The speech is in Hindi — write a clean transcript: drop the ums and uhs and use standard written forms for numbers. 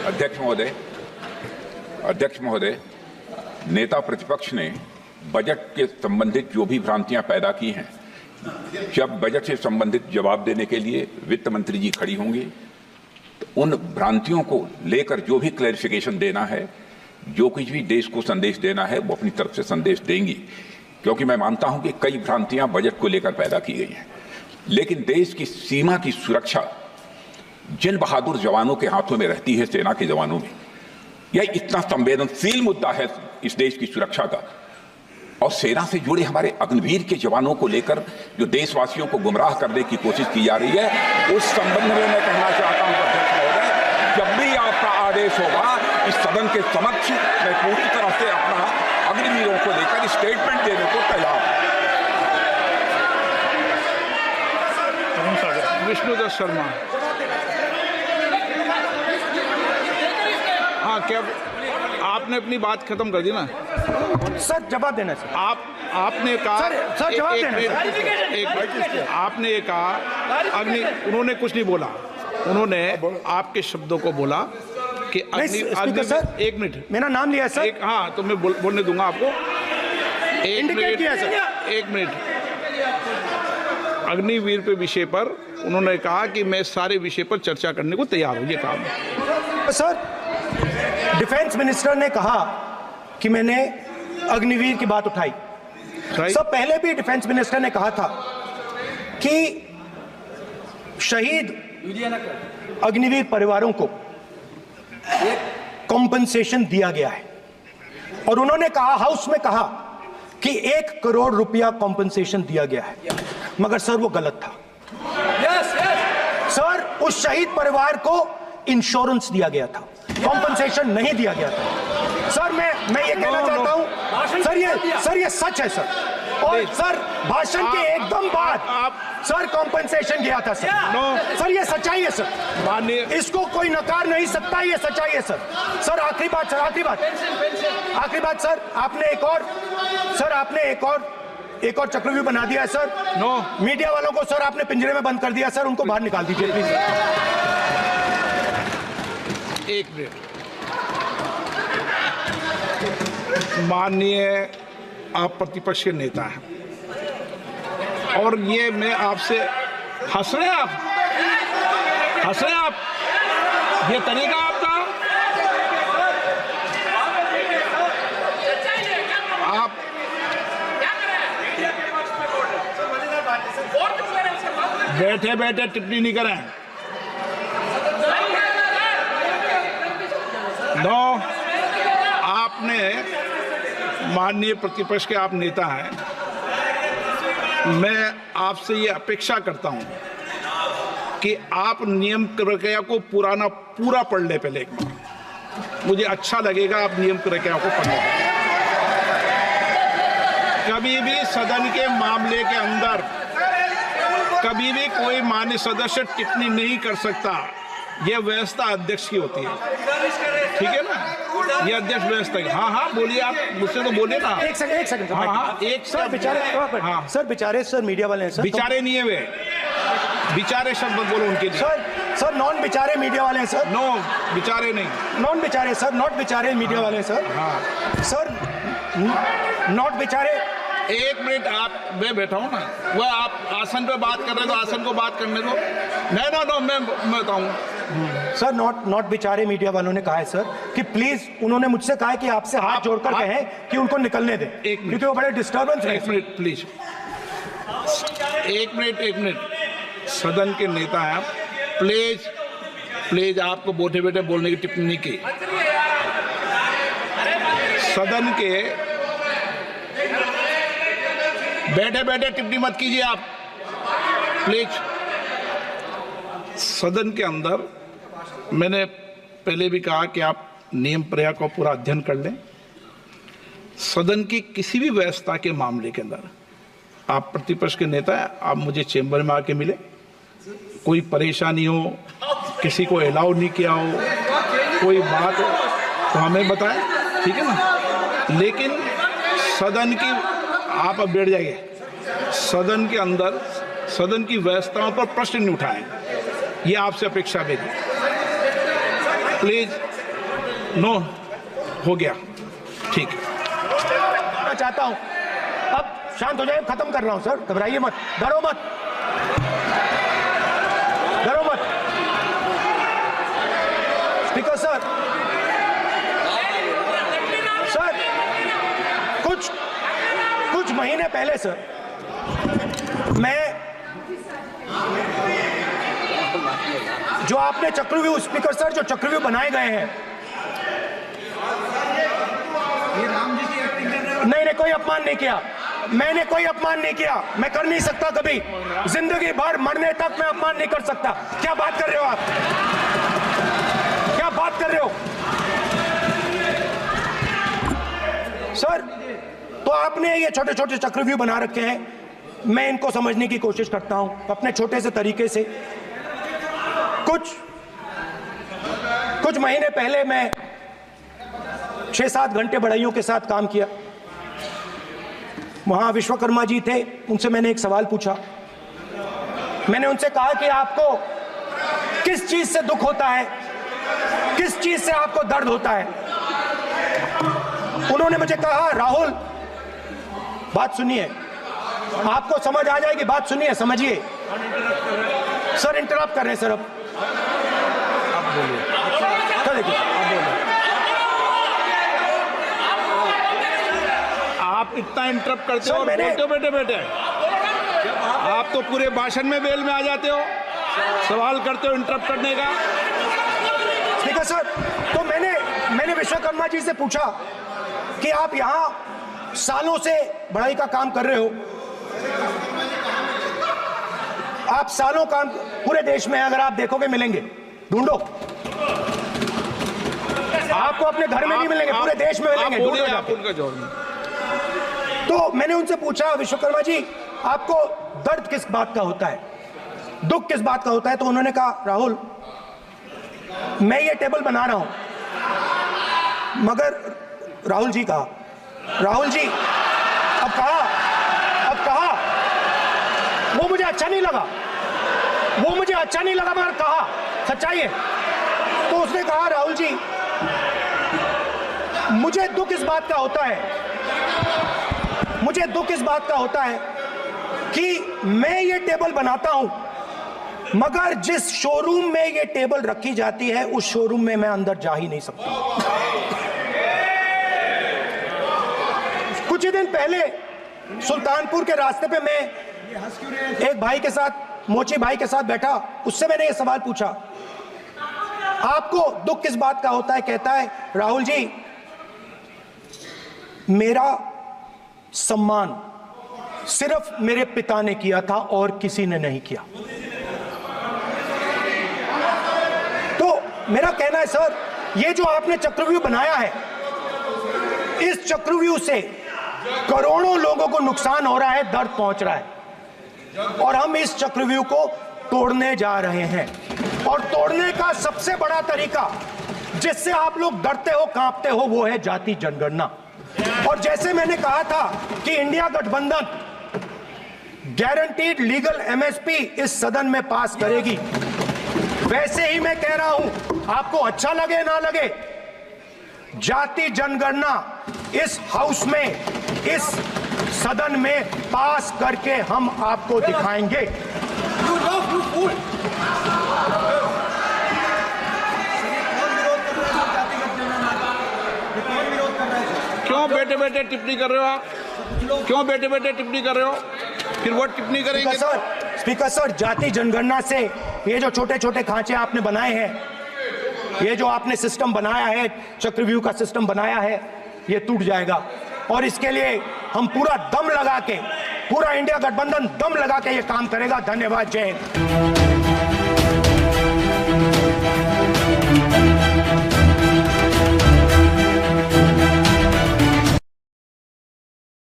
अध्यक्ष महोदय, नेता प्रतिपक्ष ने बजट के संबंधित जो भी भ्रांतियां पैदा की हैं, जब बजट से संबंधित जवाब देने के लिए वित्त मंत्री जी खड़ी होंगी तो उन भ्रांतियों को लेकर जो भी क्लैरिफिकेशन देना है, जो कुछ भी देश को संदेश देना है, वो अपनी तरफ से संदेश देंगी। क्योंकि मैं मानता हूं कि कई भ्रांतियां बजट को लेकर पैदा की गई हैं, लेकिन देश की सीमा की सुरक्षा जिन बहादुर जवानों के हाथों में रहती है, सेना के जवानों में, यह इतना संवेदनशील मुद्दा है इस देश की सुरक्षा का। और सेना से जुड़े हमारे अग्निवीर के जवानों को लेकर जो देशवासियों को गुमराह करने की कोशिश की जा रही है, उस संबंध में मैं कहना चाहता हूं अध्यक्ष महोदय, जब भी आपका आदेश होगा इस सदन के समक्ष मैं पूरी तरह से अपना अग्निवीरों को लेकर स्टेटमेंट देने को तैयार हूं। विष्णुदत्त शर्मा। हाँ, क्या आपने अपनी बात खत्म कर दी ना? सर जवाब देना सर। आपने कहा सर जवाब देना। आपने कहा उन्होंने कुछ नहीं बोला, उन्होंने आपके शब्दों को बोला कि अग्नि सर, एक मिनट, मेरा नाम लिया है सर। हाँ, तो मैं बोलने दूंगा आपको। एक मिनट। अग्निवीर पे विषय पर उन्होंने कहा कि मैं सारे विषय पर चर्चा करने को तैयार हूं, ये काम। सर, डिफेंस मिनिस्टर ने कहा कि मैंने अग्निवीर की बात उठाई। सर, पहले भी डिफेंस मिनिस्टर ने कहा था कि शहीद अग्निवीर परिवारों को कॉम्पनसेशन दिया गया है, और उन्होंने कहा, हाउस में कहा कि 1 करोड़ रुपया कॉम्पनसेशन दिया गया है, मगर सर वो गलत था। सर, उस शहीद परिवार को इंश्योरेंस दिया गया था, कॉम्पनसेशन नहीं दिया गया था। सर, मैं ये कहना चाहता हूं सर, ये सच है सर। और सर, भाषण के एकदम बाद सर कॉम्पनसेशन गया था सर। सर, ये सच्चाई है सर, इसको कोई नकार नहीं सकता, ये सच्चाई है सर। सर, आखिरी बात सर, आपने एक और चक्रव्यूह बना दिया है सर। मीडिया वालों को सर आपने पिंजरे में बंद कर दिया सर, उनको बाहर निकाल दीजिए प्लीज। एक मिनट। माननीय आप प्रतिपक्ष के नेता हैं, और ये मैं आपसे हंस रहे हैं आप, ये तरीका आपका। आप बैठे बैठे टिप्पणी नहीं करें। आपने, माननीय प्रतिपक्ष के आप नेता हैं, मैं आपसे ये अपेक्षा करता हूं कि आप नियम प्रक्रिया को पूरा पढ़ ले पहले एक बार। मुझे अच्छा लगेगा आप नियम प्रक्रिया को पढ़ लें। कभी भी सदन के मामले के अंदर कभी भी कोई माननीय सदस्य टिप्पणी नहीं कर सकता। यह व्यवस्था अध्यक्ष की होती है, ठीक है ना? ये अध्यक्ष व्यवस्था है। हाँ, बोलिए, आप मुझसे तो बोलिए ना। एक सेकंड। हाँ, एक सर बेचारे, हाँ सर बेचारे, सर मीडिया वाले हैं सर। बेचारे नहीं है वे, बेचारे शब्द बोलो उनके लिए। सर नॉन बेचारे मीडिया वाले हैं सर। नो, बेचारे नहीं, नॉन बेचारे सर, नॉट बेचारे मीडिया वाले हैं सर। हाँ सर, नॉट बेचारे। एक मिनट, मैं बैठा हूँ ना, वो आप आसन पे बात कर रहे हो तो आसन को बात करने दो। नो, मैं बताऊँ सर, नॉट बेचारे मीडिया वालों ने कहा है सर कि प्लीज, उन्होंने मुझसे कहा है कि आपसे हाथ जोड़कर कहें कि उनको निकलने दें, क्योंकि वो बड़े डिस्टर्बेंस है। एक मिनट प्लीज, एक मिनट। सदन के नेता हैं, प्लीज आपको बैठे बैठे बोलने की टिप्पणी की। सदन के बैठे बैठे टिप्पणी मत कीजिए आप, प्लीज। सदन के अंदर मैंने पहले भी कहा कि आप नियम प्रक्रिया को पूरा अध्ययन कर लें। सदन की किसी भी व्यवस्था के मामले के अंदर आप प्रतिपक्ष के नेता हैं, आप मुझे चेंबर में आके मिले, कोई परेशानी हो, किसी को अलाउ नहीं किया हो, कोई बात हो तो हमें बताएं, ठीक है ना? लेकिन सदन की, आप अब बैठ जाइए, सदन के अंदर सदन की व्यवस्थाओं पर प्रश्न नहीं उठाएं, ये आपसे अपेक्षा मेरी। प्लीज नो हो गया, ठीक है। मैं चाहता हूं अब शांत हो जाए, खत्म कर रहा हूं सर, घबराइए मत, डरो मत, डरो मत। स्पीकर सर, सर कुछ महीने पहले सर मैं जो आपने चक्रव्यूह, स्पीकर सर जो चक्रव्यूह बनाए गए हैं, नहीं कोई अपमान नहीं किया, मैंने कोई अपमान नहीं किया, मैं कर नहीं सकता कभी, जिंदगी भर मरने तक मैं अपमान नहीं कर सकता। क्या बात कर रहे हो आप, क्या बात कर रहे हो सर? तो आपने ये छोटे छोटे चक्रव्यूह बना रखे हैं, मैं इनको समझने की कोशिश करता हूं अपने छोटे से तरीके से। कुछ महीने पहले मैं 6-7 घंटे बढ़इयों के साथ काम किया, वहां विश्वकर्मा जी थे, उनसे मैंने एक सवाल पूछा। मैंने उनसे कहा कि आपको किस चीज से दुख होता है, किस चीज से आपको दर्द होता है? उन्होंने मुझे कहा, राहुल बात सुनिए, आपको समझ आ जाएगी, बात सुनिए, समझिए। सर इंटरप्ट कर रहे हैं सर, अब बोलिए, देखिए आप इतना इंटरप्ट करते हो और बोलते हो बेटे, आप तो पूरे भाषण में बेल में आ जाते हो, सवाल करते हो इंटरप्ट करने का। स्पीकर सर, तो मैंने विश्वकर्मा जी से पूछा कि आप यहां सालों से बढ़ाई का काम कर रहे हो, आप सालों काम पूरे देश में अगर आप देखोगे मिलेंगे, ढूंढो, आपको अपने घर में नहीं मिलेंगे, पूरे देश में मिलेंगे, ढूंढो। तो मैंने उनसे पूछा, विश्वकर्मा जी आपको दर्द किस बात का होता है, दुख किस बात का होता है? तो उन्होंने कहा, राहुल मैं ये टेबल बना रहा हूं, मगर राहुल जी कहा, राहुल जी अब कहा वो मुझे अच्छा नहीं लगा, मगर कहा सच्चाई है। तो उसने कहा, राहुल जी मुझे दुख इस बात का होता है कि मैं ये टेबल बनाता हूं, मगर जिस शोरूम में ये टेबल रखी जाती है उस शोरूम में मैं अंदर जा ही नहीं सकता। कुछ ही दिन पहले सुल्तानपुर के रास्ते पे मैं एक भाई के साथ, मोची भाई के साथ बैठा, उससे मैंने ये सवाल पूछा, आपको दुख किस बात का होता है? कहता है, राहुल जी मेरा सम्मान सिर्फ मेरे पिता ने किया था और किसी ने नहीं किया। तो मेरा कहना है सर, ये जो आपने चक्रव्यूह बनाया है, इस चक्रव्यूह से करोड़ों लोगों को नुकसान हो रहा है, दर्द पहुंच रहा है, और हम इस चक्रव्यूह को तोड़ने जा रहे हैं। और तोड़ने का सबसे बड़ा तरीका जिससे आप लोग डरते हो, कांपते हो, वो है जाति जनगणना। और जैसे मैंने कहा था कि इंडिया गठबंधन गारंटीड लीगल एमएसपी इस सदन में पास करेगी, वैसे ही मैं कह रहा हूं, आपको अच्छा लगे ना लगे, जाति जनगणना इस हाउस में, इस सदन में पास करके हम आपको दिखाएंगे। क्यों बेटे बेटे टिप्पणी कर रहे हो आप? क्यों बेटे बेटे टिप्पणी कर रहे हो? फिर वो टिप्पणी करेंगे। स्पीकर सर, जाति जनगणना से ये जो छोटे छोटे खांचे आपने बनाए हैं, ये जो आपने सिस्टम बनाया है, चक्रव्यूह का सिस्टम बनाया है, ये टूट जाएगा। और इसके लिए हम पूरा दम लगा के, पूरा इंडिया गठबंधन दम लगा के ये काम करेगा। धन्यवाद, जय हिंद।